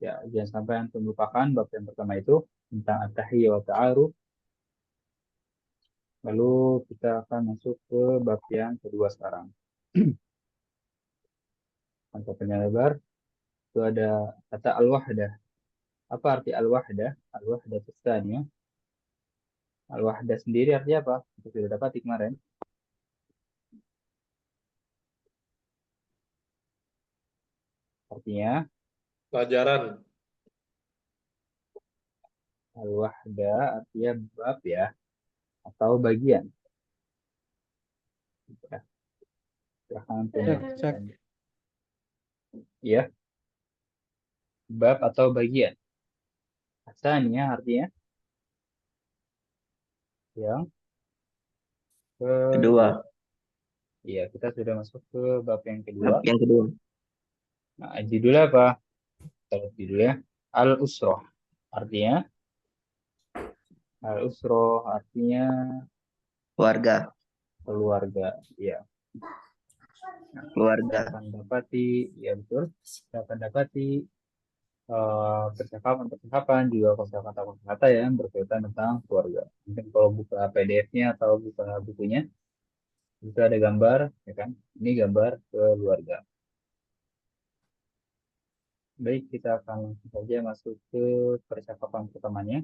Ya, jangan sampai antum lupakan bab yang pertama itu tentang at-tahiyyah wa ta'aruf. Lalu kita akan masuk ke bab yang kedua sekarang. Untuk penyelebar itu ada kata al-wahdah. Apa arti al-wahdah? Al-wahdah tsaniyah. Al-wahdah sendiri artinya apa? Kita sudah dapat kemarin. Artinya Pelajaran. al-wahdah artinya bab ya atau bagian. Ya, silahkan antum Cek, cek. menjelaskan. Ya, bab atau bagian. Tsaniyah artinya yang kedua. Kedua. Iya, kita sudah masuk ke bab yang kedua. Bab yang kedua. Nah, judulnya apa? Kita lihat judulnya Al-Usroh. Artinya Al-Usroh artinya Keluarga. keluarga. Ya. Nah, kita Keluarga. akan dapati, ya betul. Kita akan dapati percakapan-percakapan juga kosakata-kosakata yang berkaitan tentang keluarga. Mungkin kalau buka PDF-nya atau buka bukunya, itu ada gambar, ya kan? Ini gambar keluarga. Baik, kita akan langsung saja masuk ke percakapan pertamanya,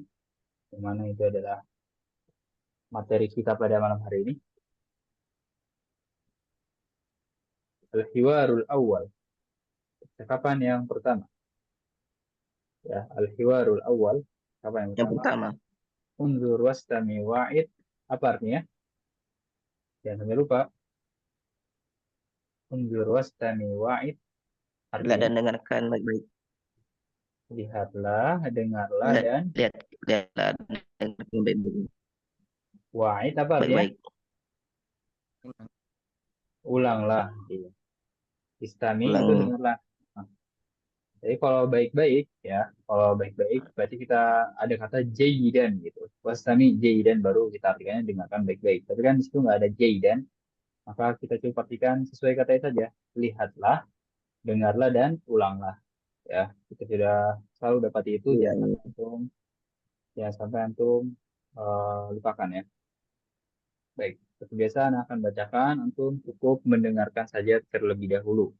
yang mana itu adalah materi kita pada malam hari ini. Al-Hiwarul Awal, percakapan yang pertama. Ya, Al-Hiwarul Awal, percakapan yang Yang pertama. pertama. Unzur wastami wa'id, apa artinya? Jangan sampai lupa. Unzur wastami wa'id, Lihat artinya dan dengarkan baik-baik. lihatlah, dengarlah, Lihat, dan lihat, lihatlah dan dengarkan baik-baik. wa'id apa artinya? Baik-baik. Ulanglah. Iya. Istami itu Ulang. dengarlah. Nah, jadi kalau baik-baik ya, kalau baik-baik berarti kita ada kata jayidan gitu. Wastami jayidan baru kita artikannya dengarkan baik-baik. Tapi kan di situ nggak ada jayidan, maka kita coba artikan sesuai katanya saja. Lihatlah, dengarlah, dan ulanglah. Ya, kita sudah selalu dapat itu, Iya, jangan iya. sampai antum, jangan sampai antum lupakan ya. Baik, seperti biasa anak akan bacakan, antum cukup mendengarkan saja terlebih dahulu.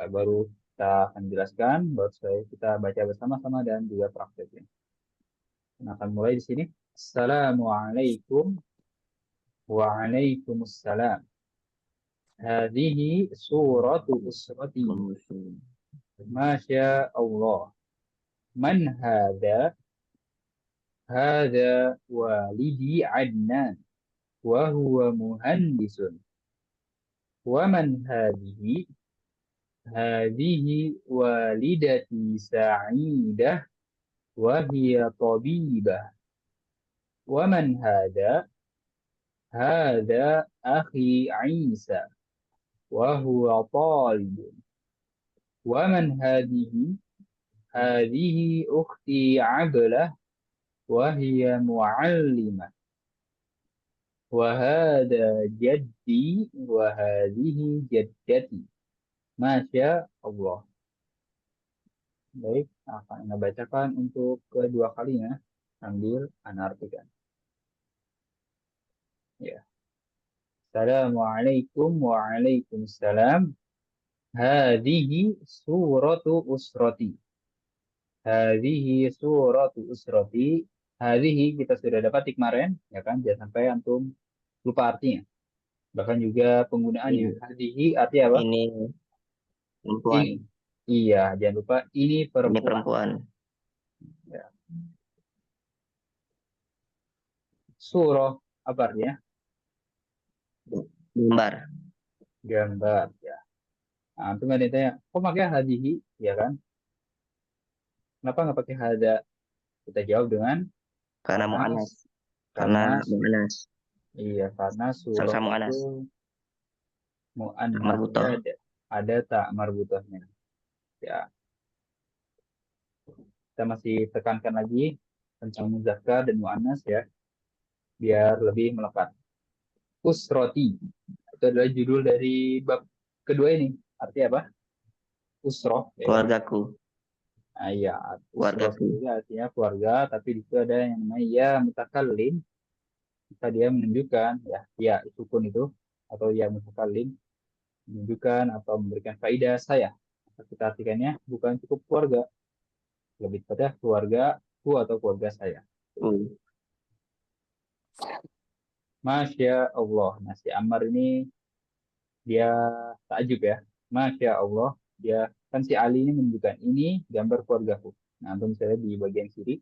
Baru kita akan jelaskan, baru kita baca bersama-sama dan juga prakteknya. Nah, akan mulai di sini. Assalamualaikum waalaikumsalam. Hadhihi suratu usrati. Masya Allah. Man hada? Hada walidi Adnan. Wa huwa muhandisun. Wa man hadihi? Hadihi walidati Sa'idah. وهي طبيبة. ومن هذا؟ هذا أخي عيسى وهو طالب. ومن هذه؟ هذه أختي عبلة وهي معلمة. وهذا جدي وهذه جدتي. ما شاء الله. Baik, akan Anda bacakan untuk kedua kalinya sambil Anda artikan. Ya. Assalamualaikum waalaikumsalam. Hadhihi suratu usrati. Hadhihi suratu usrati. Hadhihi kita sudah dapat kemarin, ya kan? Jangan sampai antum lupa artinya. Bahkan juga penggunaannya. Ini, Hadhihi artinya apa? ini perempuan. Ini. Iya, jangan lupa ini Ini perempuan. perempuan. Ya. Surah apa artinya? Gambar. Gambar. Ya. Nah, antum ada yang tanya, kok pakai hadhihi? Ya kan? Kenapa nggak pakai hada? Kita jawab dengan Karena karena mu'anas. Karena karena mu'anas. iya, karena surah Sama-sama itu mu'anas. muannasnya Marbutoh. ada tak marbutahnya. Ya, kita masih tekankan lagi tentang muzakkar dan muannas ya, biar lebih melekat. Usroti itu adalah judul dari bab kedua ini. Artinya apa? Usroh, ya kan? Keluargaku. Nah, iya, usroh keluargaku. sendiri artinya keluarga, tapi di situ ada yang namanya ya mutakallim, maka dia menunjukkan ya sukun itu atau ya mutakallim menunjukkan atau memberikan faedah saya. Maka kita artikannya bukan cukup keluarga, lebih pada keluargaku atau keluarga saya. Oh, Masya Allah. Nah, si Ammar ini dia takjub ya. Masya Allah. Dia kan si Ali ini menunjukkan ini gambar keluargaku. Nah, untuk misalnya di bagian kiri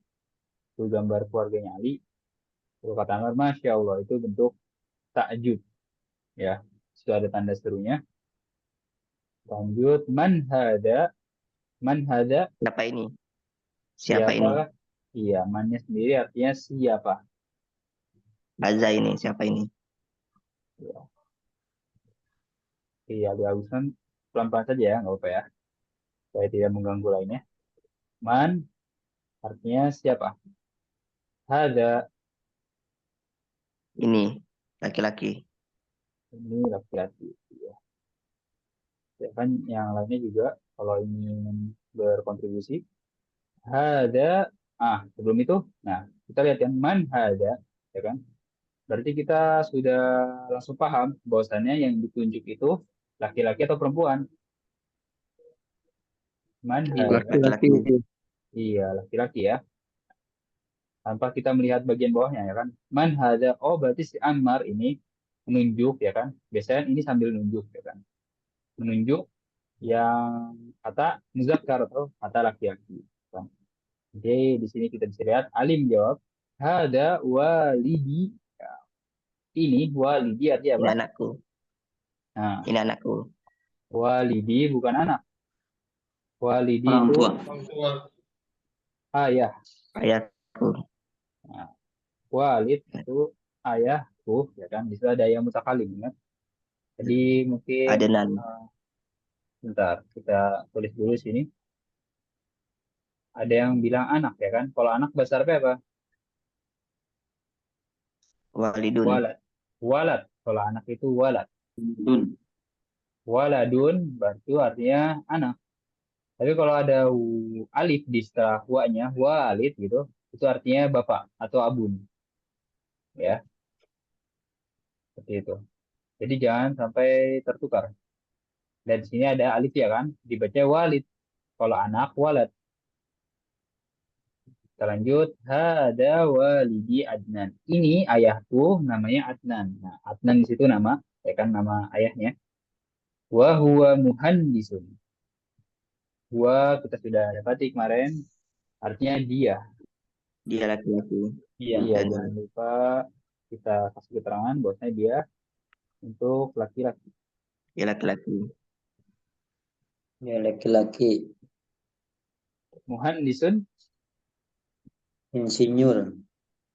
itu gambar keluarganya Ali. Kalau kata Ammar, Masya Allah itu bentuk takjub ya. Sudah ada tanda serunya. Lanjut, man hada, siapa ini? Siapa siapa? ini? Iya, mannya sendiri artinya siapa. Baza ini, siapa ini? Ya, iya, bagusan pelan-pelan saja ya, nggak apa-apa ya. Supaya tidak mengganggu lainnya. Man artinya siapa? Hada, Ini, laki-laki. ini laki-laki. Ya. Ya kan yang lainnya juga kalau ingin berkontribusi. Hada, sebelum itu, nah kita lihat yang man hada, ya kan? Berarti kita sudah langsung paham bahwasannya yang ditunjuk itu laki-laki atau perempuan. Man hada, Laki-laki. iya laki-laki ya. Tanpa kita melihat bagian bawahnya ya kan. Man hada, oh berarti si Ammar ini menunjuk ya kan. Biasanya ini sambil nunjuk ya kan. Menunjuk yang kata muzakkar atau kata laki-laki. Kan. Oke, di sini kita bisa lihat Alim jawab, hada walidi. Ya, ini walidi artinya Ini apa? anakku. Nah, Ini anakku. walidi bukan anak. Walidi Orang itu tua. ayah. Ayahku. Nah, walid itu ayahku, ya kan? Di situ ada yang mutakalim, ya. Jadi mungkin Adenan. eh, bentar kita tulis dulu sini. Ada yang bilang anak ya kan? Kalau anak bahasa Arabnya apa? Walidun. Walad. Walad. Kalau anak itu walad. Dun. Waladun berarti artinya anak. Tapi kalau ada alif di setelah wa-nya, walid gitu, itu artinya bapak atau abun, ya, seperti itu. Jadi jangan sampai tertukar. Dan di sini ada alif ya kan, dibaca walid. Kalau anak walad. Kita lanjut. Hada walidi Adnan. Ini ayahku namanya Adnan. Nah, Adnan di situ nama, ya kan nama ayahnya. Wa huwa muhandisun. Wa kita sudah dapati kemarin, artinya dia. Dia laki-laki. Iya. Iya, Dan jangan lupa kita kasih keterangan bahwasanya dia untuk laki-laki. dia laki-laki. Ya, laki-laki Muhandisun, insinyur.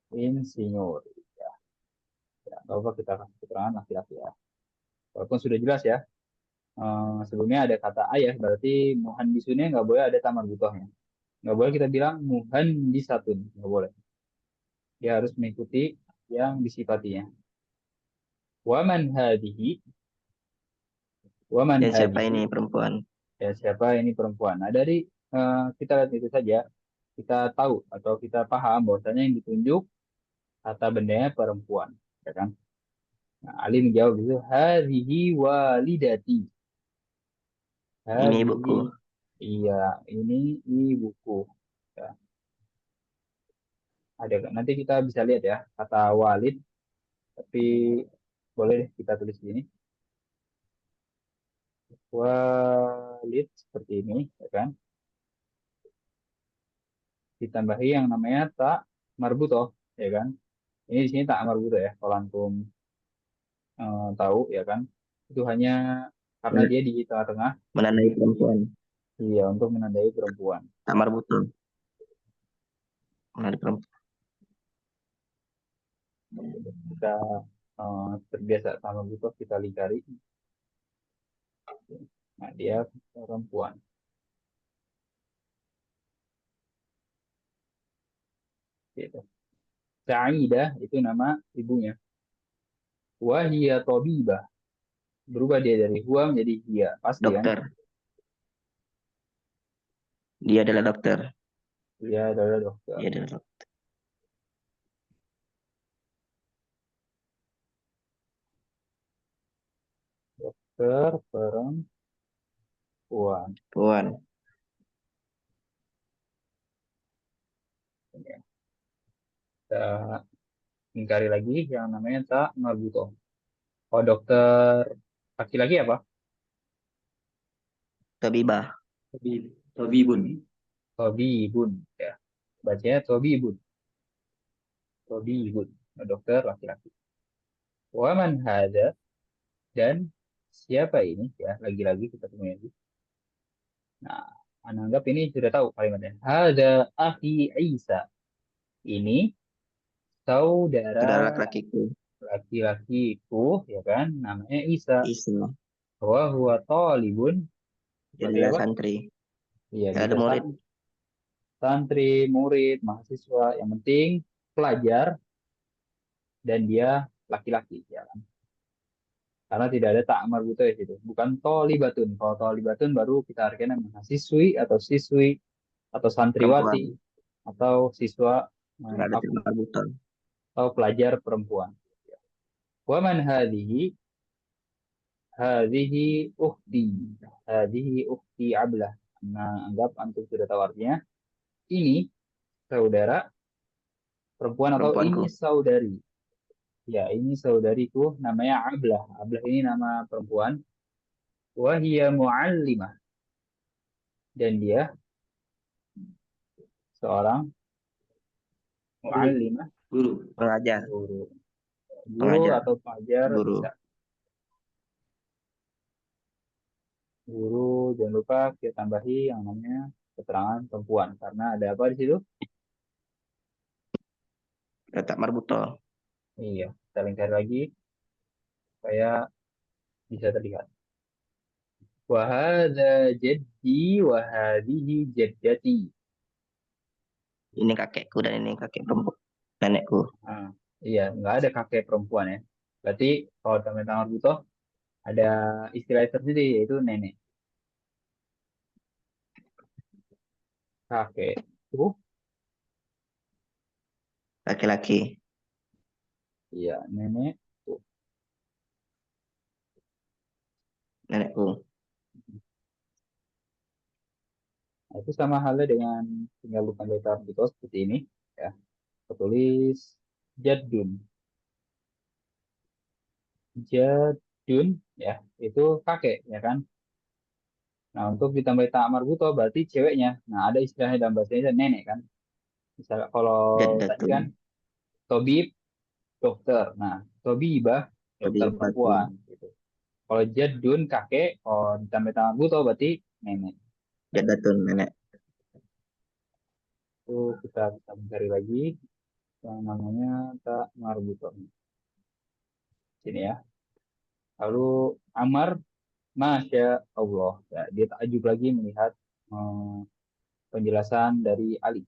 insinyur. Ya, nggak apa kita kasih keterangan laki-laki ya. Walaupun sudah jelas ya. Sebelumnya ada kata ayah, berarti muhandisunnya nggak boleh ada tamar butohnya. Nggak boleh kita bilang muhandisatun, nggak boleh. Dia harus mengikuti yang disifatinya. Waman hadihi, waman Dan siapa hadihi, ini perempuan? ya siapa ini perempuan. Nah dari kita lihat itu saja, kita tahu atau kita paham bahwasanya yang ditunjuk kata bendanya perempuan, ya kan? Nah, Ali menjawab itu, hadihi walidati. Ini Hadihi, ibuku. iya, ini ibuku. Ya, ada nanti kita bisa lihat ya kata walid, tapi boleh deh kita tulis di sini. Walid seperti ini, ya kan? Ditambahi yang namanya tak marbutoh, ya kan? Ini di sini tak marbutoh ya, kalau antum tahu, ya kan? Itu hanya karena Men- dia di tengah-tengah, Menandai perempuan. iya, untuk menandai perempuan. Kamar butuh. Menandai perempuan. Kita terbiasa sama marbutoh, kita lingkari. Nah, dia perempuan. Gitu. Sa'idah itu nama ibunya. Wahia tobibah. Berubah dia dari huwa menjadi hia. Pasti kan? Dokter. Dia adalah dokter. Dia adalah dokter. Dia adalah dokter. Dokter perempuan. Puan. Kita ingkari lagi yang namanya tak marbuto. Oh, dokter laki-laki apa? Tabibah. Tabibun. Tobibun. Ya. Bacanya Tobibun. Tobibun. Dokter laki-laki. Waman hada. Dan siapa ini? Ya, lagi-lagi kita temui lagi. Nah, anggap ini sudah tahu kalimatnya. Hada akhi Isa. Ini Saudara saudara laki-lakiku. laki-lakiku, ya kan? Namanya Isa. Isa. Wa huwa talibun. Dia Sebagai adalah apa? santri. Iya, Dia ada bisa murid. santri, murid, mahasiswa. Yang penting pelajar dan dia laki-laki, ya kan? Karena tidak ada tak marbuto di situ. Bukan tolibatun. Kalau tolibatun baru kita artikan mahasiswi atau siswi atau santriwati Perempuan. atau siswa Tidak ada maaf, tidak marbutan. atau pelajar perempuan. Waman hadhihi ukhti. Hadhihi ukhti ablah. Nah, anggap antum sudah tahu artinya. Ini saudara perempuan atau Perempuanku. ini saudari. Ya, ini saudariku namanya Ablah. Ablah ini nama perempuan. Wahia muallimah. Dan dia seorang Guru. muallimah, Guru. Pengajar. guru. Guru Pengajar. atau pelajar Guru. bisa. Guru, jangan lupa kita tambahi yang namanya keterangan perempuan. Karena ada apa di situ? Letak marbuto. Iya, kita lingkar lagi supaya bisa terlihat. Wahada jaddi wahadihi jaddati. Ini kakekku dan ini kakek perempuan. Nenekku. Nah, iya, nggak ada kakek perempuan ya. Berarti kalau dalam tangan butuh ada istilah tersendiri yaitu nenek. Kakek itu, Laki-laki. iya nenek. Tuh. Nenekku. Nah, itu sama halnya dengan tinggal bukan letter gitu seperti ini. Ya, tertulis jadun. Jadun, ya, itu kakek, ya kan? Nah, untuk ditambah ta'amar buto berarti ceweknya. Nah, ada istilahnya dalam bahasa Indonesia nenek kan. Misal kalau tadi kan Jaddatun. tobib dokter. Nah, tobibah dokter Tabibatun. perempuan gitu. Kalau jadun kakek, kalau ditambah ta'amar buto berarti nenek. Jaddatun. Nenek. Itu kita bisa mencari lagi yang namanya ta'amar buto. Sini ya. Lalu Amar, Masya Allah. Ya, dia takjub lagi melihat eh, penjelasan dari Ali.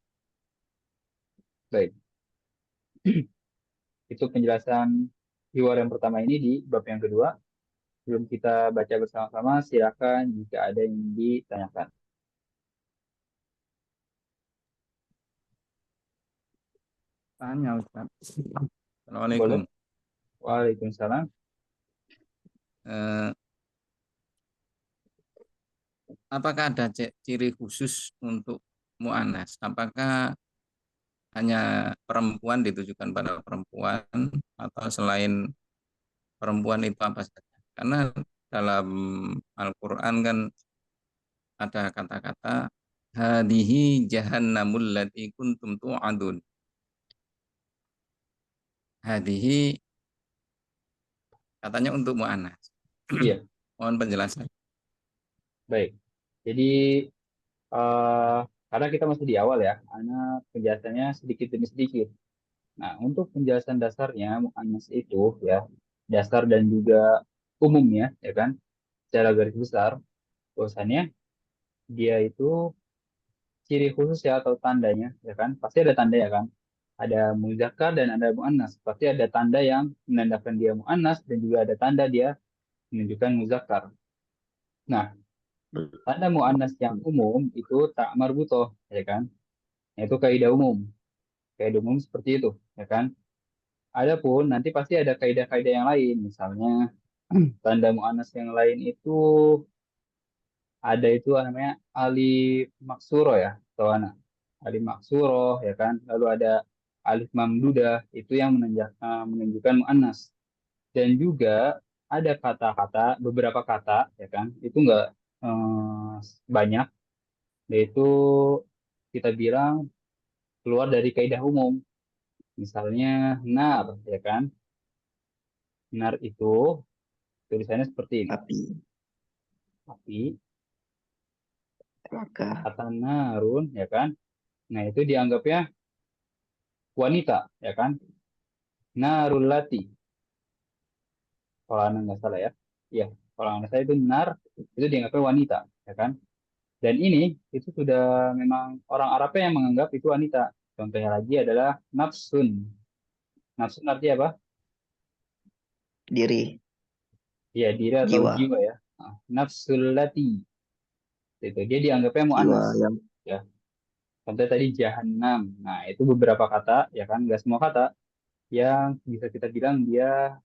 Baik. Itu penjelasan hiwar yang pertama ini di bab yang kedua. Sebelum kita baca bersama-sama, silakan jika ada yang ditanyakan. Tanya Ustaz. Boleh? Assalamualaikum. Waalaikumsalam. Eh, apakah ada ciri khusus untuk mu'anas? Apakah hanya perempuan ditujukan pada perempuan atau selain perempuan itu apa saja? Karena dalam Al-Quran kan ada kata-kata hadihi jahannamul lati kuntum tu'adun. Hadihi katanya untuk mu'anas. Iya, Mohon penjelasan. baik. Jadi, eh, karena kita masih di awal ya, karena penjelasannya sedikit demi sedikit. Nah, untuk penjelasan dasarnya, mu'annas itu ya, dasar dan juga umumnya, ya kan, secara garis besar, bahwasannya dia itu ciri khusus ya atau tandanya, ya kan, pasti ada tanda ya kan, ada muzakkar dan ada muannas. Pasti ada tanda yang menandakan dia muannas dan juga ada tanda dia menunjukkan muzakkar. Nah, Tanda mu'annas yang umum itu tak marbutoh, ya kan? Itu kaidah umum. Kaidah umum seperti itu, ya kan? Adapun nanti pasti ada kaidah-kaidah yang lain. Misalnya tanda mu'annas yang lain itu ada itu namanya alif maksuro ya, atau anak alif maksuro ya kan. Lalu ada alif mamdudah itu yang menunjukkan mu'annas. Dan juga ada kata-kata, beberapa kata ya kan, itu enggak banyak, yaitu kita bilang keluar dari kaidah umum. Misalnya nar ya kan. Nar itu tulisannya seperti ini. Api, Tapi maka kata narun ya kan. Nah, itu dianggapnya wanita ya kan. Narulati. Kalau anda nggak salah ya. Iya, kalau anda salah itu nar itu dianggapnya wanita ya kan. Dan ini itu sudah memang orang Arabnya yang menganggap itu wanita. Contohnya lagi adalah nafsun. Nafsun artinya apa? diri, Ya, diri atau jiwa, jiwa ya. Nah, nafsul lati. Itu dia dianggapnya jiwa mu'annas. yang Ya, contohnya tadi jahanam. Nah, itu beberapa kata, ya kan, nggak semua kata yang bisa kita bilang dia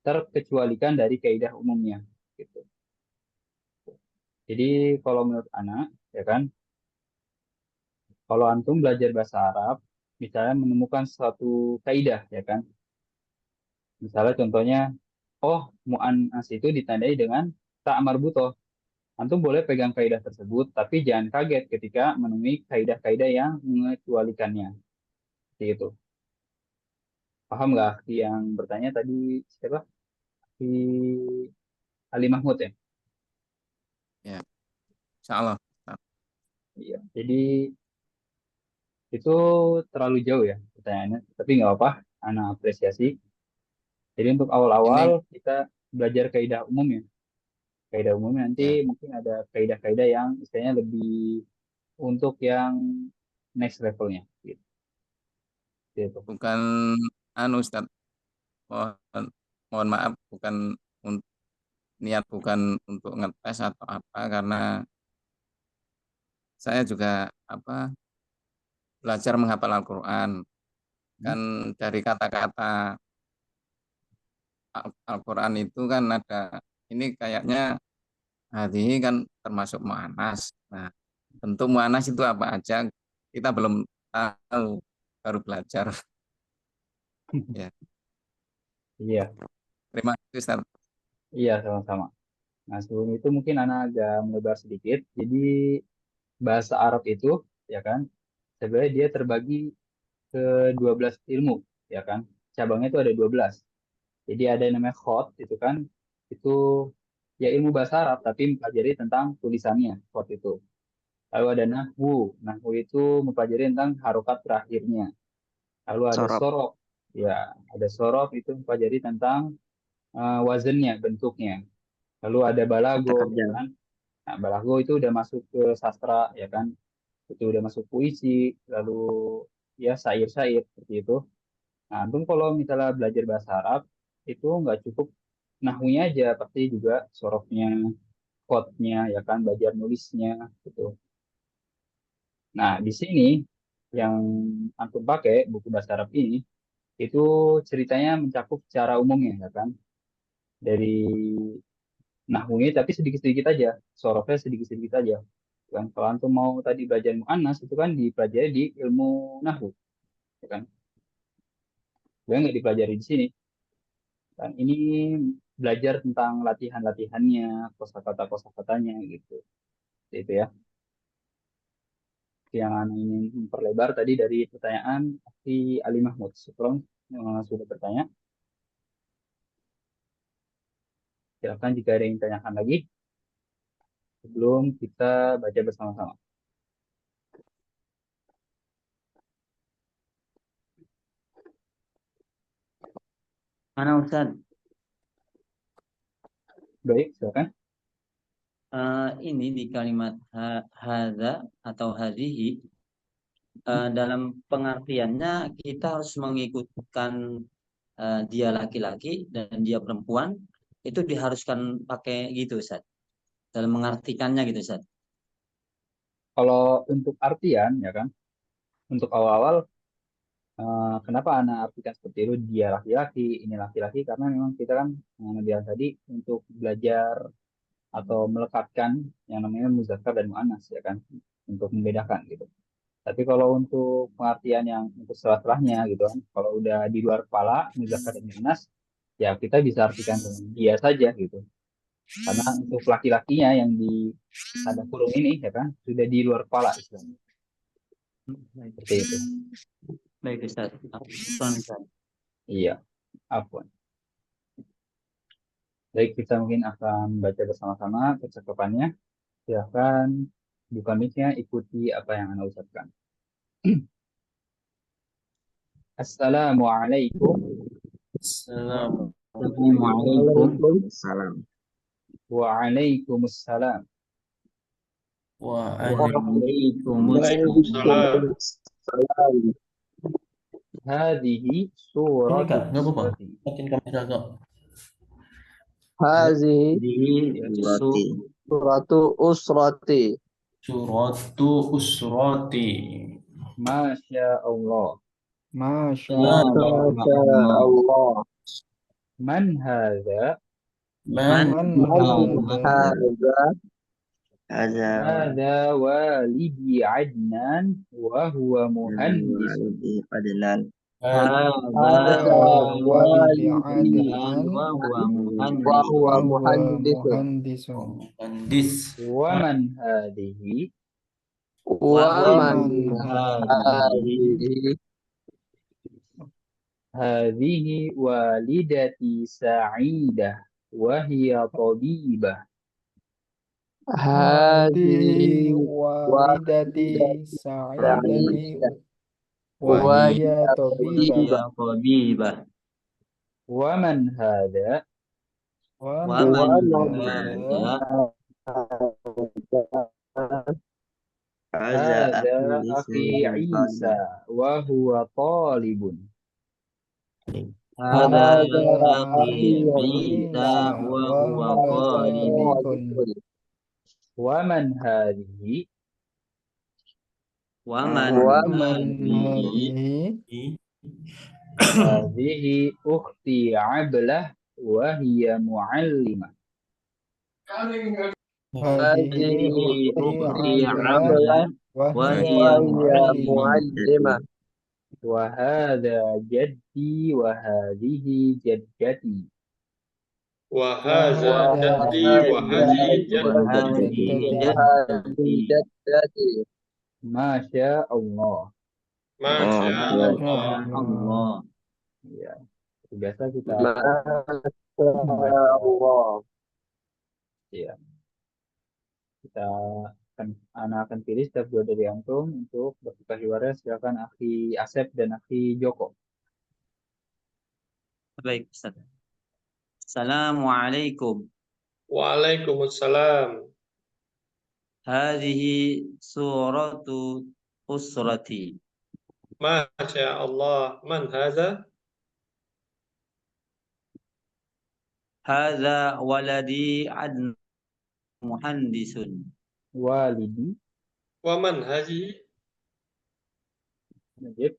terkecualikan dari kaidah umumnya. Gitu. Jadi kalau menurut anak, ya kan, kalau antum belajar bahasa Arab, misalnya menemukan suatu kaidah, ya kan, misalnya contohnya, oh mu'annas itu ditandai dengan tak marbutoh. Antum boleh pegang kaidah tersebut, tapi jangan kaget ketika menemui kaidah-kaidah yang mengecualikannya. Seperti itu. Paham nggak akhi yang bertanya tadi siapa? Si Ali Mahmud ya? Ya, insya Allah. Iya. Jadi itu terlalu jauh ya pertanyaannya. Tapi nggak apa, anak apresiasi. Jadi untuk awal-awal Ini kita belajar kaidah umum ya. Kaidah umum nanti ya mungkin ada kaidah-kaidah yang istilahnya lebih untuk yang next levelnya. Gitu. Gitu. bukan anu Ustaz, mohon, mohon maaf, bukan niat bukan untuk ngetes atau apa, karena saya juga apa belajar menghafal Al-Quran, Hmm. kan dari kata-kata Al-Quran itu kan ada, ini kayaknya hati kan termasuk mu'anas. Nah, bentuk mu'anas itu apa aja kita belum tahu, baru belajar. Ya, Iya, terima kasih Ustaz. iya sama-sama. Nah sebelum itu mungkin anak agak melebar sedikit. Jadi bahasa Arab itu ya kan sebenarnya dia terbagi ke 12 ilmu ya kan. Cabangnya itu ada 12. Jadi ada yang namanya khot itu kan itu ya ilmu bahasa Arab tapi mempelajari tentang tulisannya khot itu. Lalu ada nahwu. Nahwu itu mempelajari tentang harokat terakhirnya. Lalu ada sorop, sorok. Ya, ada sorok itu mempelajari tentang wazannya, bentuknya. Lalu ada kata balago ya kerja, kan. Nah, balago itu udah masuk ke sastra ya kan. Itu udah masuk puisi, lalu ya syair-syair seperti itu. Nah, antum kalau misalnya belajar bahasa Arab itu nggak cukup nahwunya aja, pasti juga sorofnya, kodnya, ya kan, belajar nulisnya gitu. Nah, di sini yang antum pakai buku bahasa Arab ini itu ceritanya mencakup secara umumnya, ya kan, dari nahwunya tapi sedikit-sedikit aja, sorofnya sedikit-sedikit aja. Kan kalau antum mau tadi belajar muannas itu kan dipelajari di ilmu nahwu, ya kan, sebenarnya nggak dipelajari di sini. Dan ini belajar tentang latihan-latihannya, kosakata-kosakatanya gitu. Itu ya. Yang Ana ingin memperlebar tadi dari pertanyaan si Ali Mahmud. Sebelum sudah bertanya, silakan jika ada yang ditanyakan lagi sebelum kita baca bersama-sama. Mana Ustaz? Baik, silakan. Ini di kalimat hadza atau hadhihi, dalam pengertiannya kita harus mengikutkan dia laki-laki dan dia perempuan, itu diharuskan pakai gitu Ustaz. dalam mengartikannya gitu Ustaz. Kalau untuk artian ya kan, untuk awal-awal kenapa anak artikan seperti itu, dia laki-laki, ini laki-laki, karena memang kita kan bilang tadi untuk belajar atau melekatkan yang namanya muzakkar dan muannas ya kan, untuk membedakan gitu. Tapi kalau untuk pengertian yang untuk setelah-setelahnya gitu kan, kalau udah di luar kepala muzakkar dan muannas, ya kita bisa artikan dengan dia saja gitu. Karena untuk laki-lakinya yang di tanda kurung ini ya kan sudah di luar kepala istilahnya. Baik, Seperti itu. baik Ustaz. Afwan, Ustaz. Iya, afwan. Baik, kita mungkin akan baca bersama-sama percakapannya. Silahkan buka mic-nya, ikuti apa yang Anda ucapkan. Assalamualaikum Assalamualaikum Salam. waalaikumsalam. Waalaikumsalam. Hadhihi Ini suratu Kak, nggak apa-apa. usrati. Makin kamera Kak. Hazihi Jadi Roti. suratu usrati. Suratu usrati. Masya Allah. Masya Masya Masya Allah. Man hadha? Man Man Hadza Hadza Hadha walidi Adnan wa huwa muhandis. walidi Adnan. hadza walidi walidi Adnan wa huwa muhandis. wa huwa wa huwa muhandisun. muhandisun. Handis. Wa man hadhihi? Wa man hadhihi hadhihi Hadhihi walidati Sa'idah wa hiya tabibah. Hadihi hadhihi walidati sa'idati wa wa hiya hiya tabibah. ya tabibah. Wa man hadha? Wa Wa man man hadha Hadza Hadha akhi Isa wa huwa talibun. Hadza hadza akhi akhi Isa wa huwa huwa talibun. talibun. Wa man hadhihi? Wa man Wa Man hadhihi hadhihi Hadhihi ukhti Ablah wa hiya muallimah. hadhihi hadhihi ukhti ukhti Ablah Ablah wa wa hiya hiya wa hiya muallimah. muallimah. Wa hadha jaddi wa hadhihi jaddati. وهذا جدي وهذه wa جدتي hadhihi Wa hadhihi jaddati. Masya Allah. ما Oh, شاء ya. الله Allah. Ya, biasa kita Masya Allah. ya kita akan pilih setiap dua dari antum untuk bertukar suara. Silakan akhi Asep dan akhi Joko. Baik Ustaz. Assalamualaikum. وعليكم السلام Hadhihi suratu usrati. ما شاء الله من هذا Hadza waladi Adnan muhandisun. Walidi ومن هذه Najib.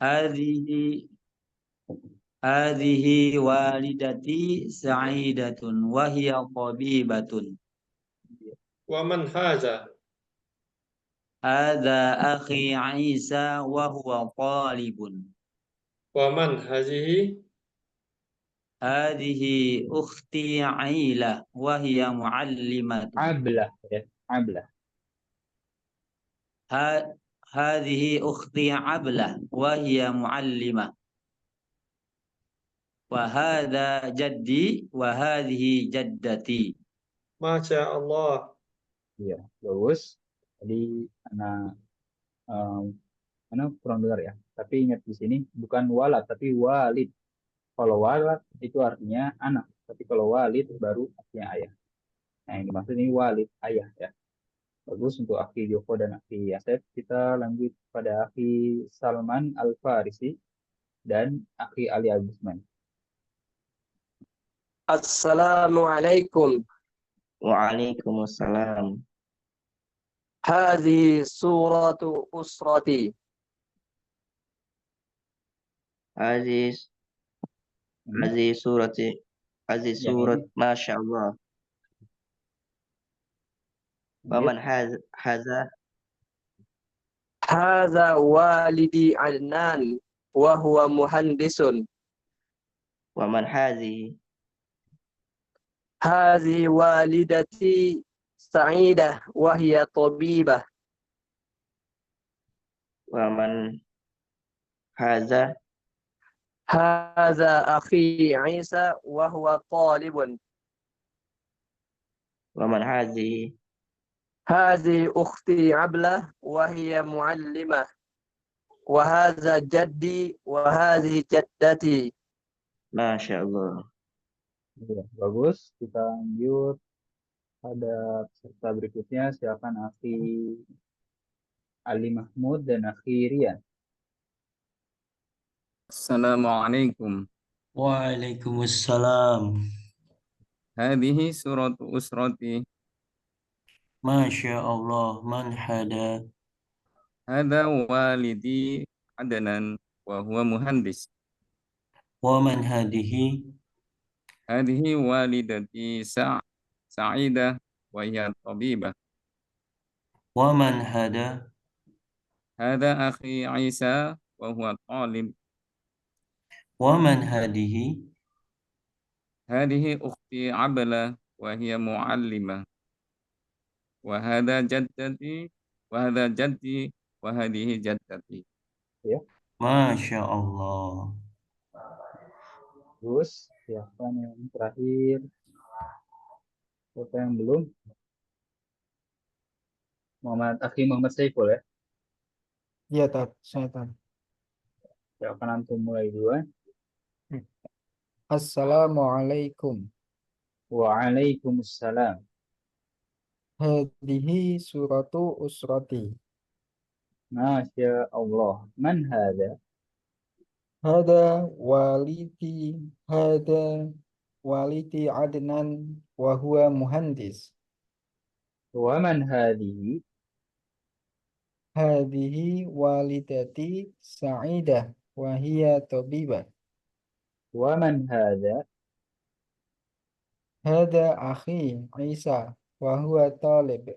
Hadhihi hadhihi walidati sa'idatun wa hiya tabibatun. ومن هذا Hadza akhi Isa wa huwa talibun. ومن هذه Hadhihi ukhti Aila wa hiya muallimatun. Ablah ya, Ablah. Hadhihi ukhti Ablah wa hiya muallimah. Wa hadha jaddi wa hadhihi jaddati. ما شاء الله Iya, bagus. Tadi anak kurang dengar ya. Tapi ingat di sini bukan walad tapi walid. Kalau walad itu artinya anak, tapi kalau walid baru artinya ayah. Nah, yang dimaksud ini walid, ayah ya. Bagus untuk akhi Joko dan akhi Asep. Kita lanjut pada akhi Salman Al-Farisi dan akhi Ali Agusman. Assalamualaikum. Waalaikumsalam. هذه سورة أسرتي. Aziz, Hmm. Aziz surati, Aziz Yang surat, ini Masya Allah. lanjut. Waman haza, هذا والدي عدنان وهو مهندس. waman hazi, هذه والدتي سعيدة وهي طبيبة. waman haza, هذا أخي عيسى وهو طالب. waman hazi, هذه أختي عبلة وهي معلمة. وهذا جدي وهذه جدتي. Masya Allah. Iya, bagus. Kita lanjut. Ada peserta berikutnya. Silakan Akhi Ali Mahmud dan Akhi Rian. Assalamualaikum. Waalaikumsalam. Hadhihi suratu usrati. Masya Allah. Man hada. Hadha walidi Adnan wa huwa muhandis. Waman hadihi. Hadhihi walidati Sa'idah wa hiya tabibah. Waman hada. Hadha akhi Isa wa huwa talib. Waman hadihi. Hadhihi ukhti Abla wa hiya muallimah. Wa hadha jaddati wa hadha jaddi wa hadhihi jaddati. Ya, Masya Allah. terus siapa yang terakhir? Siapa yang belum? Akhi Muhammad Saiful ya. Iya, Tat. Saya Tat. Silakan antum mulai duluan. Assalamualaikum. Waalaikumsalam. Hadihi suratu usrati. Masya Allah. Man hada? Hada walidi. Hada walidi Adnan wa huwa muhandis. Wa man hadihi? Hadihi walidati Sa'idah wa hiya tabibah. Wa man hada? Hada akhi Isa wa huwa talib.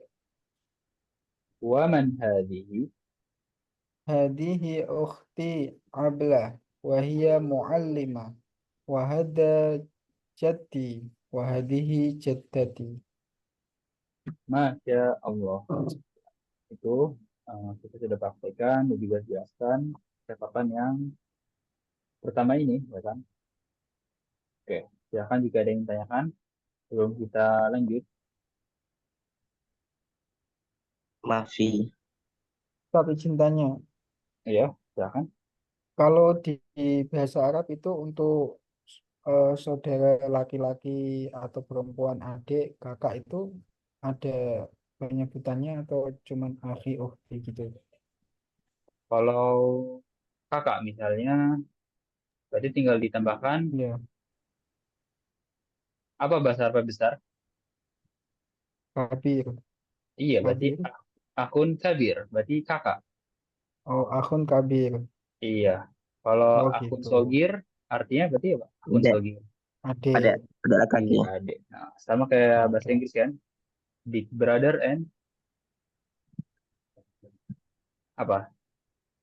Wa man hadihi? Hadihi ukhti Abla wa hiya muallima. Wa hada jaddi wa hadihi jaddati. Masya Allah. Itu kita sudah praktekkan dan juga jelaskan catatan yang pertama ini, ya kan? Oke, silakan jika ada yang ditanyakan sebelum kita lanjut. Maafi. Tapi cintanya, Iya, silakan. kalau di bahasa Arab itu untuk saudara laki-laki atau perempuan, adik, kakak itu ada penyebutannya atau cuman akhi, ukhti gitu. Kalau kakak misalnya, berarti tinggal ditambahkan Ya, apa bahasa Arab besar? kabir, Iya, berarti kabir. akun kabir, berarti kakak. Oh, akhun kabir. Iya. Kalau Oh akun gitu. sogir, artinya berarti apa? Akun Ada, sogir. ada, Adik. ada kaki. Iya, adik. Nah, sama kayak bahasa Oke. Inggris kan? Big brother and apa?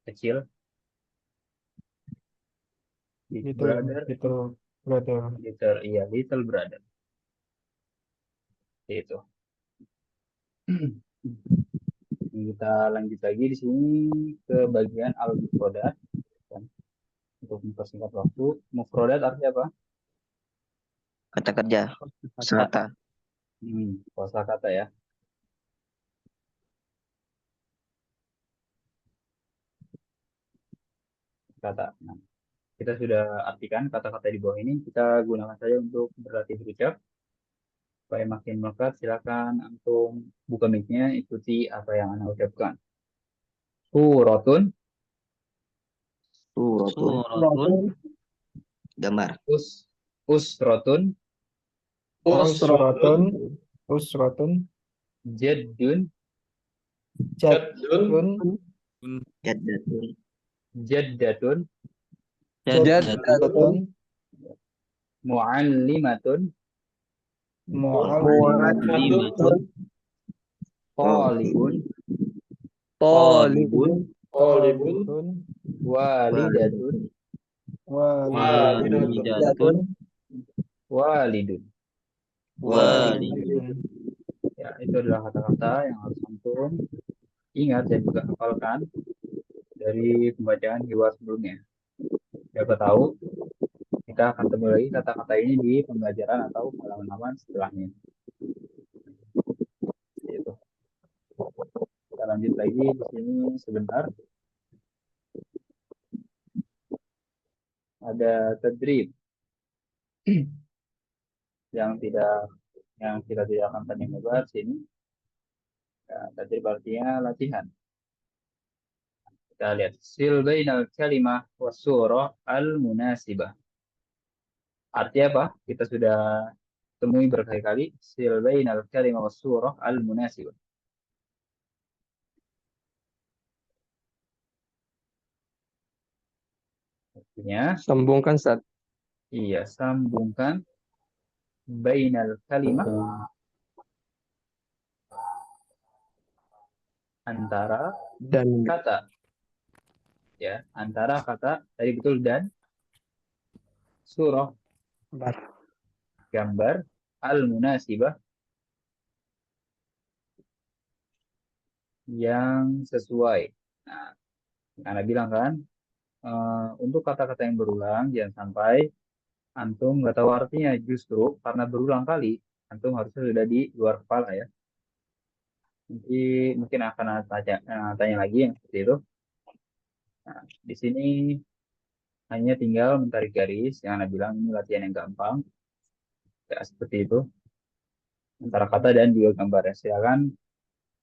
Kecil. Big Gitu, brother, gitu, brother. little, iya, little brother. Itu. Kita lanjut lagi di sini ke bagian al-mufrodat. Untuk mempersingkat waktu, mufrodat artinya apa? Kata kerja. Serata. Kosakata ya. Kata. Nah, kita sudah artikan kata-kata di bawah ini. Kita gunakan saja untuk berlatih berucap. Supaya makin melekat, silakan antum buka mic-nya, ikuti apa yang Anda ucapkan. Suratun, Suratun. Suratun. Gambar. usrotun, Usratun, Usratun. jaddun, Jaddun. Jaddun. Jaddatun. jaddatun, Jaddatun. muallimatun, Muallimatun. talibun, Talibun. Talibun. Talibun. walidatun, Walidatun. Walidatun. walidun. Walidun. Ya, itu adalah kata-kata yang harus antum ingat dan juga hafalkan dari pembacaan hiwar sebelumnya. Siapa tahu kita akan temui lagi kata-kata ini di pembelajaran atau halaman-halaman setelahnya. Itu. Kita lanjut lagi di sini sebentar. Ada tadrib yang kita tidak akan tanya di sini. Ya, tadrib artinya latihan. Kita lihat sil bainal kalimah was surah al munasibah. Artinya apa? Kita sudah temui berkali-kali sil bainal kalimah was surah al munasibah. Artinya Sambungkan, Ustaz. iya, sambungkan bainal kalimah antara Dan kata, ya, antara kata tadi betul dan surah gambar al munasibah yang sesuai. Nah, Anda bilang kan, untuk kata-kata yang berulang jangan sampai antum nggak tahu artinya, justru karena berulang kali antum harusnya sudah di luar kepala ya. Nanti mungkin akan tanya lagi yang seperti itu. Nah, di sini hanya tinggal mencari garis yang Anda bilang ini latihan yang gampang. Ya, seperti itu. Antara kata dan juga gambarnya. Silakan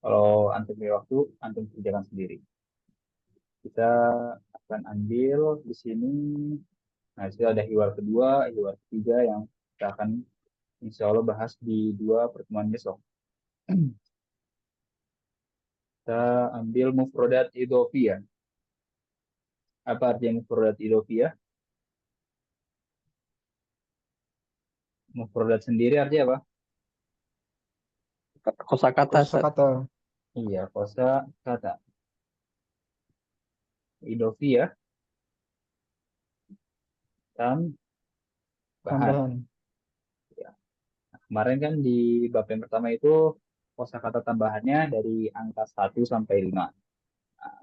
kalau antum punya waktu, antum kerjakan sendiri. Kita akan ambil di sini. Nah, itu ada hiwar kedua, hiwar ketiga yang kita akan insya Allah bahas di 2 pertemuan besok. Kita ambil mufrodat idhofiyah. Apa artinya mufrodat idhofiyah? Mufrodat sendiri artinya apa? kosakata, Ustaz. Kosakata. Iya, kosa kata. Idhofiyah tambahan. Tambahan. Kemarin kan di bab yang pertama itu kosakata tambahannya dari angka 1 sampai 5. Nah,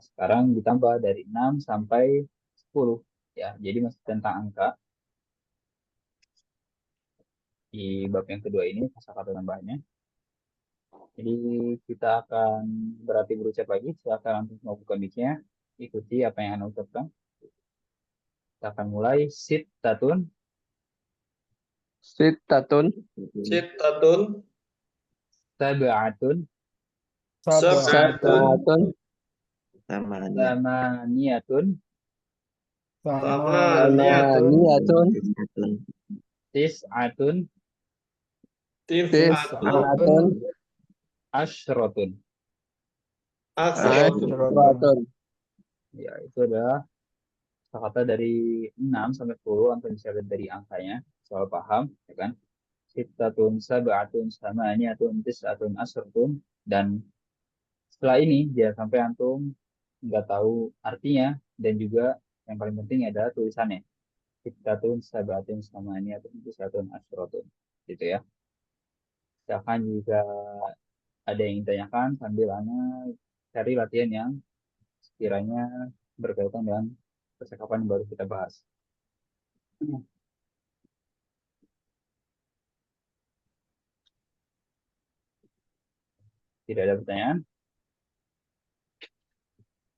sekarang ditambah dari 6 sampai 10. Ya, jadi masih tentang angka. Di bab yang kedua ini kosakata tambahannya. Jadi kita akan berarti berucap lagi. Silakan untuk membuka mic-nya. Ikuti apa yang Anda ucapkan. Kita akan mulai. Sittatun. Sittatun. Sittatun. Sab'atun. Sab'atun. Samaniyah. Samaniyatun. Samaniyatun. Samaniyatun. Jaddatun. Tis'atun. Tis'atun. Ashrotun. Asratun. Asratun. Ya, itu adalah kata dari 6 sampai 10. Antum bisa lihat dari angkanya. Soal paham, ya kan? Sittatun, sab'atun, samaniyatun, tis'atun, ashrotun. Dan setelah ini, jangan sampai antum nggak tahu artinya. Dan juga yang paling penting adalah tulisannya. Sittatun, sab'atun, samaniyatun, tis'atun, ashrotun. Gitu ya. Silakan juga ada yang ditanyakan sambil Anda cari latihan yang sekiranya berkaitan dengan percakapan yang baru kita bahas. Tidak ada pertanyaan?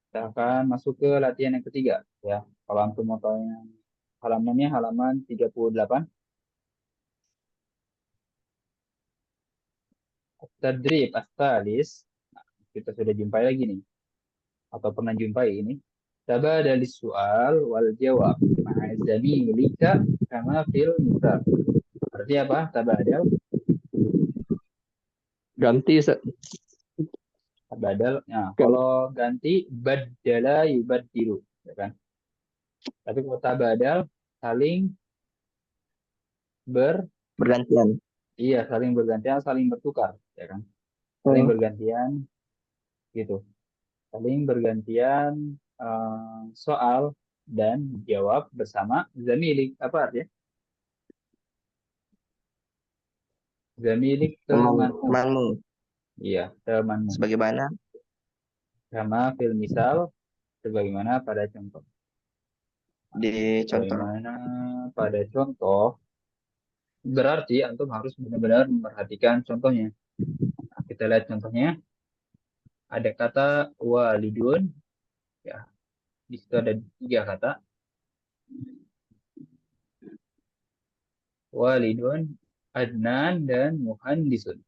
Kita akan masuk ke latihan yang ketiga. Ya, kalau antum mau tahu yang halamannya halaman 38. Tadrib astalis. Nah, kita sudah jumpai lagi nih. Atau pernah jumpai ini. Tabadalis soal wal jawab ma'azamilika kama fil misal. Artinya apa? Tabadal. Ganti, Ustaz. Badal. Nah, kalau ganti badala yubaddilu, ya kan? Tapi kalau tabadal saling ber Bergantian. iya, saling bergantian, saling bertukar, ya kan? Saling Oh, bergantian gitu. Saling bergantian soal dan jawab bersama zamilik. Apa artinya? Zamilik temanmu. Temanmu. Iya, temanmu. Sebagaimana Sama fil misal sebagaimana pada contoh. di contoh. Sebagaimana pada contoh berarti antum harus benar-benar memperhatikan contohnya. Nah, kita lihat contohnya. Ada kata walidun, ya. Di situ ada 3 kata. Walidun, Adnan, dan Muhandisun.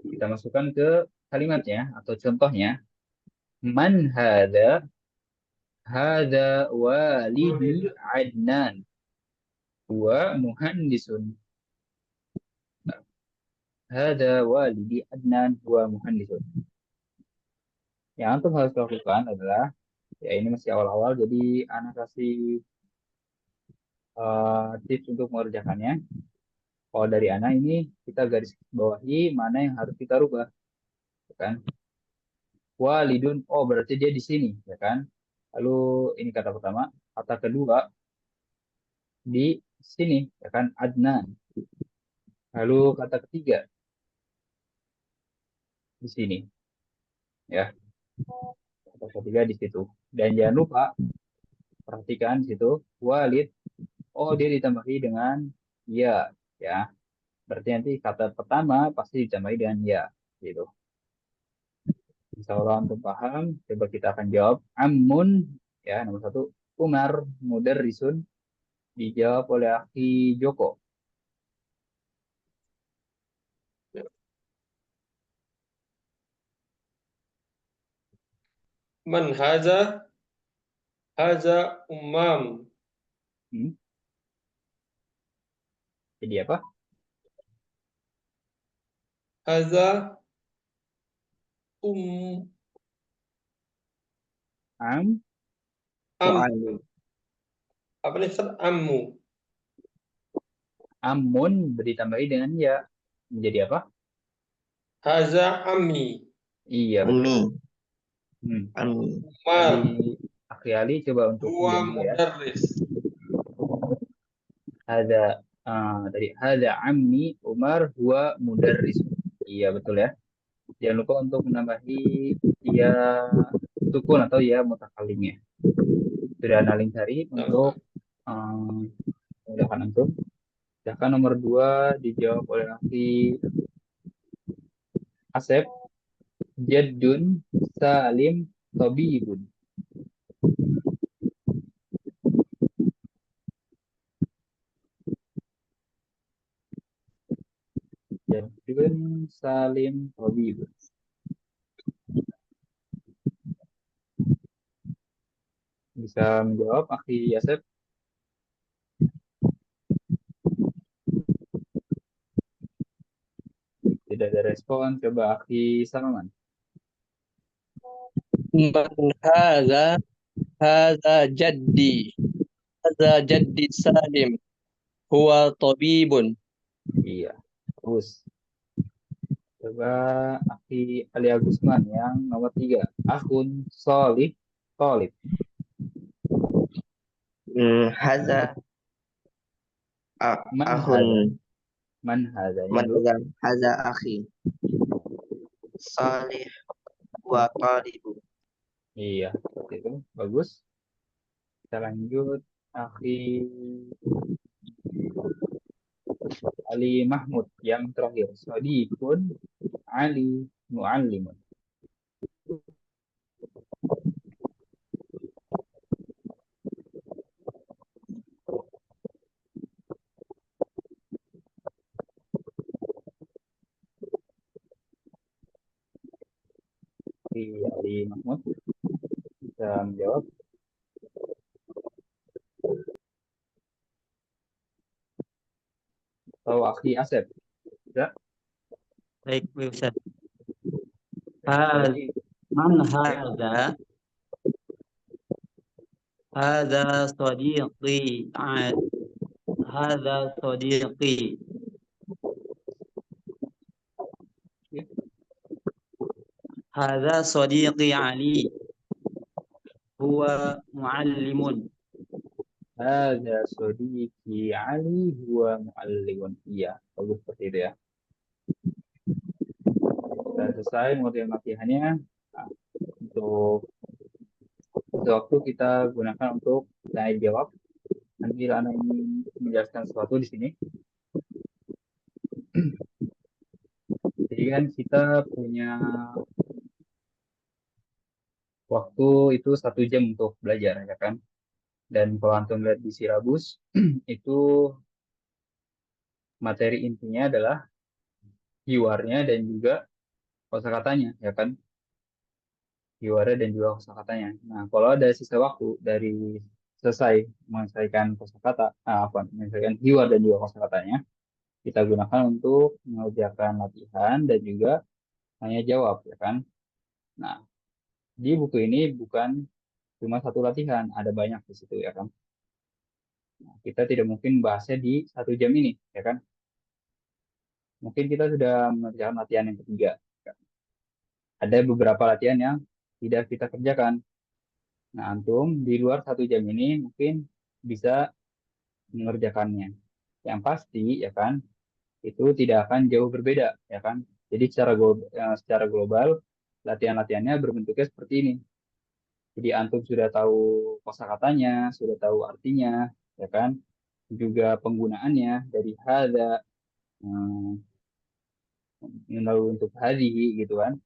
Kita masukkan ke kalimatnya atau contohnya. Man hada walidi Adnan wa muhandisun. Hada walidi Adnan wa muhandisun. Yang antum harus lakukan adalah, ya ini masih awal-awal, jadi anak kasih tips untuk mengerjakannya. Kalau dari anak ini kita garis bawahi mana yang harus kita rubah, ya kan? Walidun, oh berarti dia di sini, ya kan? Lalu ini kata pertama, kata kedua di sini, ya kan? Adnan. Lalu kata ketiga di sini, ya. Kata ketiga di situ. Dan jangan lupa perhatikan di situ walid, oh dia ditambahi dengan ya, ya. Berarti nanti kata pertama pasti ditambahi dengan ya, gitu. Insya Allah untuk paham, coba kita akan jawab. Amun, ya nomor 1. Umar Mudarrisun, dijawab oleh Aki Joko. Man haza? Haza umam. Hmm? Jadi apa? Haza Am, am. Wa'ali. Apa nih Ustaz? Ammu. amun ditambahi dengan ya. Menjadi apa? Haza ammi. Iya, betul. Umi. Hmm. Ami. Tadi Umar. Akhi Ali coba untuk Huwa diam dulu ya. mudarris. Ada tadi ada ammi Umar huwa mudarris. Iya betul ya. Jangan lupa untuk menambahi ya sukun atau ya mutakalimnya. Sudah analin cari untuk memudahkan antum. Sedangkan nomor 2 dijawab oleh Akhi Asep. Jaddun Salim Tabibun. Jaddun Salim Tabibun. Bisa menjawab Akhi Asep? Tidak ada respon. Coba Akhi Salman. man hadza jaddi. Hadza jaddi Salim. Huwa tabibun. Iya. Terus. Coba Akhi Ali Agusman yang nomor 3. Akun Solih Tolib. Haza Man akhun. hadza. Man hadzanya Man dulu. haza akhi. Salih wa talibu. Iya, seperti itu. Bagus. Kita lanjut. Akhi Ali Mahmud yang terakhir. Sadiqun Ali Muallimun. Akhi Ali Mahmud bisa menjawab. Atau Akhi Asep. Bisa? Baik, Ustaz. Berarti Man oke. hadza sadiqi hadza sadiqi hadza sadiqi Ali huwa muallimun. Ada sodiki Ali huwa muallimun. Iya, bagus seperti itu ya. Sudah selesai mengerjakan latihannya. Nah, untuk waktu kita gunakan untuk tanya jawab. Nanti Ana ingin menjelaskan sesuatu di sini. Jadi kan kita punya waktu itu 1 jam untuk belajar, ya kan? Dan kalau antum lihat di silabus, itu materi intinya adalah hiwarnya dan juga kosakatanya, ya kan? Hiwarnya dan juga kosakatanya. Nah, kalau ada sisa waktu dari selesai menyelesaikan kosakata, menyelesaikan hiwar dan juga kosakatanya, kita gunakan untuk mengerjakan latihan dan juga tanya jawab, ya kan? Nah, di buku ini bukan cuma satu latihan, ada banyak di situ, ya kan? Nah, kita tidak mungkin bahasnya di 1 jam ini, ya kan? Mungkin kita sudah mengerjakan latihan yang ketiga. Ada beberapa latihan yang tidak kita kerjakan. Nah, antum di luar 1 jam ini mungkin bisa mengerjakannya. Yang pasti, ya kan, itu tidak akan jauh berbeda, ya kan? Jadi secara global latihan-latihannya berbentuknya seperti ini. Jadi antum sudah tahu kosakatanya, sudah tahu artinya, ya kan? Juga penggunaannya dari hada, lalu untuk hadhihi gitu kan.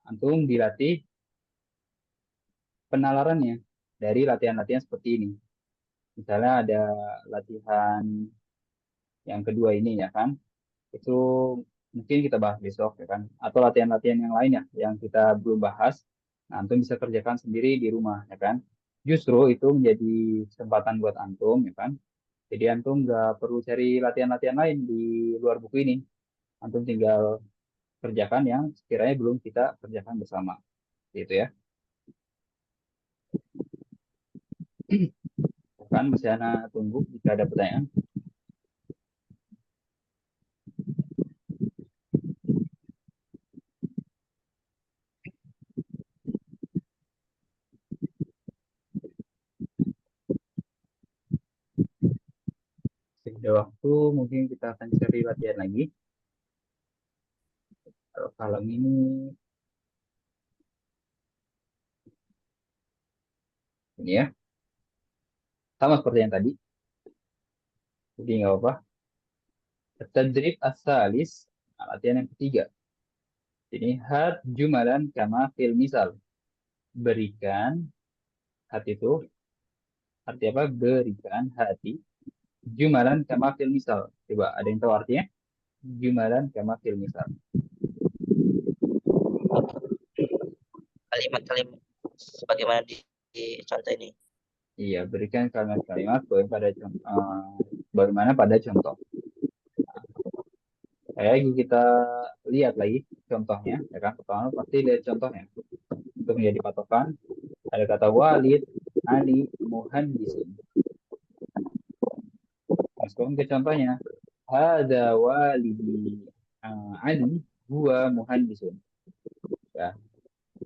Antum dilatih penalarannya dari latihan-latihan seperti ini. Misalnya ada latihan yang kedua ini ya kan, itu mungkin kita bahas besok ya kan, atau latihan-latihan yang lainnya yang kita belum bahas, nah, antum bisa kerjakan sendiri di rumah ya kan. Justru itu menjadi kesempatan buat antum ya kan. Jadi antum nggak perlu cari latihan-latihan lain di luar buku ini, antum tinggal kerjakan yang sekiranya belum kita kerjakan bersama, gitu ya. Kan masih Ana tunggu jika ada pertanyaan. Ada waktu mungkin kita akan cari latihan lagi. Kalau malam ini ya sama seperti yang tadi. Jadi nggak apa-apa. Tadrib as-salis, latihan yang ketiga. Ini hat jumalan kama fil misal. Berikan hati itu arti apa? Berikan hati jumalan kama fil misal. Coba ada yang tahu artinya? Jumalan kama fil misal. Kalimat-kalimat sebagaimana di contoh ini. Iya, berikan kalimat-kalimat bagaimana pada contoh. Kayak kita lihat lagi contohnya, ya kan? Pertama pasti lihat contohnya. Untuk menjadi patokan, ada kata walid, ali, muhandisun. Masukkan ke contohnya. Hada walidi Ali huwa muhandisun. Ya,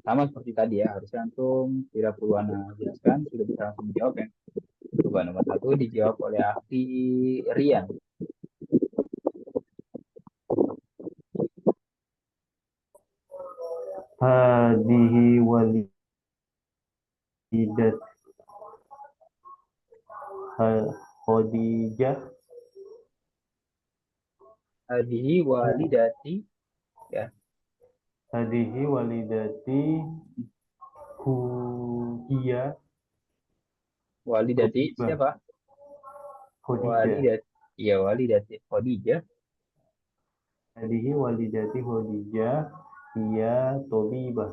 sama seperti tadi ya, harusnya antum tidak perlu Ana jelaskan, sudah bisa langsung menjawab ya. Coba nomor 1 dijawab oleh Akhi Rian. Hadihi walidat Khadijah. Hadihi walidati ya. Hadihi walidati Huhiya Walidati Khadijah. siapa? Khadijah. Walidati. Iya, walidati Khadijah. Hadihi walidati Khadijah Hiya Tobibah.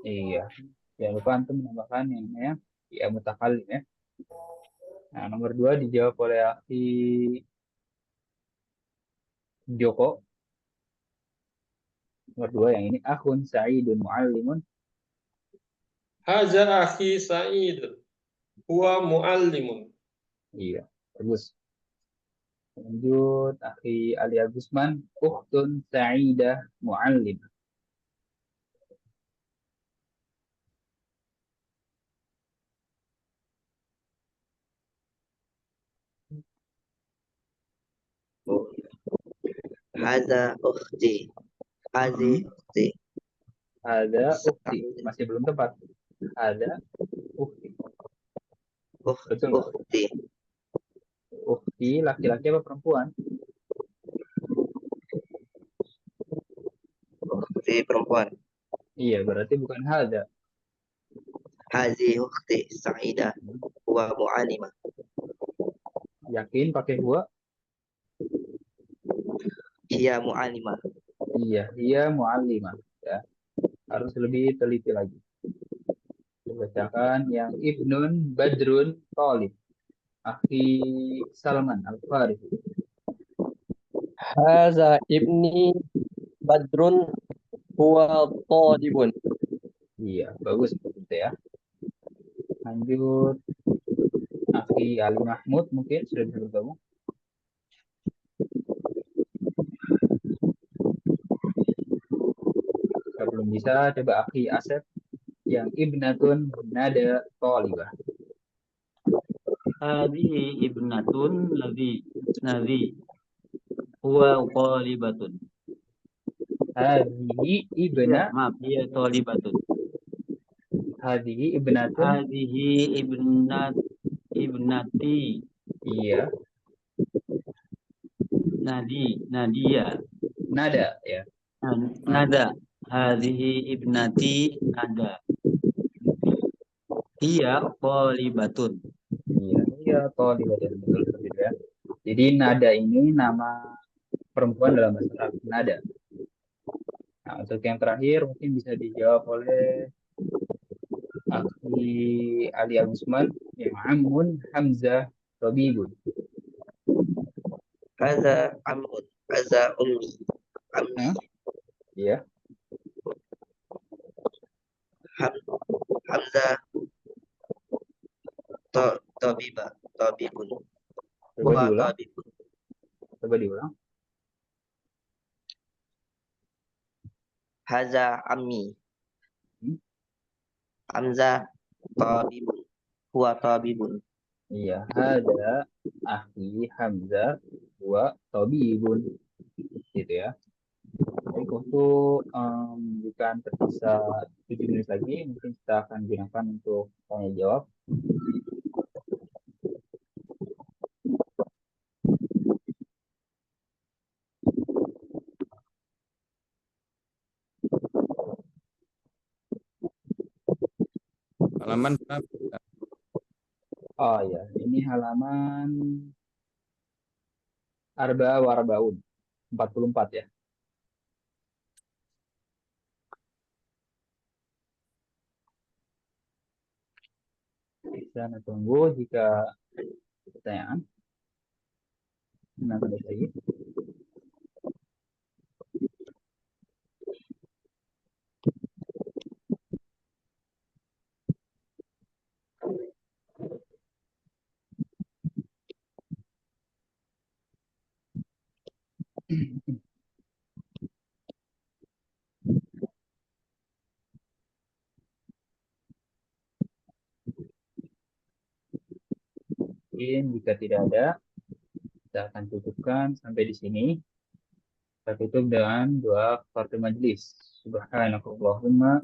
Iya. Jangan lupa antum menambahkan yang namanya ya mutakallim ya. Nah, nomor 2 dijawab oleh Akhi Joko. Nomor 2 yang ini akhun sa'idun muallimun. Haza akhi Sa'id. Huwa muallimun. Iya, bagus. Lanjut, akhi Ali Agusman, ukhtun sa'idah muallim. Oh, hadza ukhti. Hadzi ukhti. Ada ukhti, masih belum tepat. Ada ukhti. Betul nggak? Ukhti. Ukhti laki-laki apa perempuan? Ukhti perempuan. Iya, berarti bukan hada. Hadzi ukhti Sa'idah. Huwa mu'allimah. Yakin pakai huwa? Hiya mu'allimah. Iya, dia muallimah. Ya, harus lebih teliti lagi. Bacakan yang Ibnun Badrun Talib. Akhi Salman Al-Farisi. Haza ibni Badrun huwa talibun. Iya, bagus begitu ya. Lanjut, Akhi Ali Mahmud mungkin sudah bisa bergabung. Kalau belum bisa, coba Akhi Asep yang Ibnatun Nada Talibah. Hadhihi ibnatun ladhi huwa talibatun. Hadhihi Ya, ibna, maaf, dia talibatun. hadhihi ibnatun. Hadhihi ibnati Iya, Nadia. nada ya. Nada. Hadhihi ibnati Nada. Hiya talibatun. Iya, iya, Talibah betul seperti itu ya. Jadi nada ini nama perempuan dalam bahasa Arab, nada. Nah, untuk yang terakhir mungkin bisa dijawab oleh Akhi Ali Agusman yang Amun Hamzah Robibun. Hadza ammun. Hadza ummi. Ammi. Hah? Iya, Hamza tabiba. Tabibun. coba Huwa diulang, tabibun. coba diulang. Hadza ammi. Hmm? Hamza tabibun. Huwa tabibun. Iya, ada Akhi Hamzah wa Tabibun gitu ya. Baik, untuk bukan tersisa 7 menit lagi, mungkin kita akan gunakan untuk tanya jawab. Halaman berapa? Oh ya, ini halaman Arba Warbaun 44 ya. Bisa tunggu jika pertanyaan. Nanti lagi. Mungkin jika tidak ada, kita akan cukupkan sampai di sini. Kita tutup dengan doa kafaratul majlis. Subhanakallahumma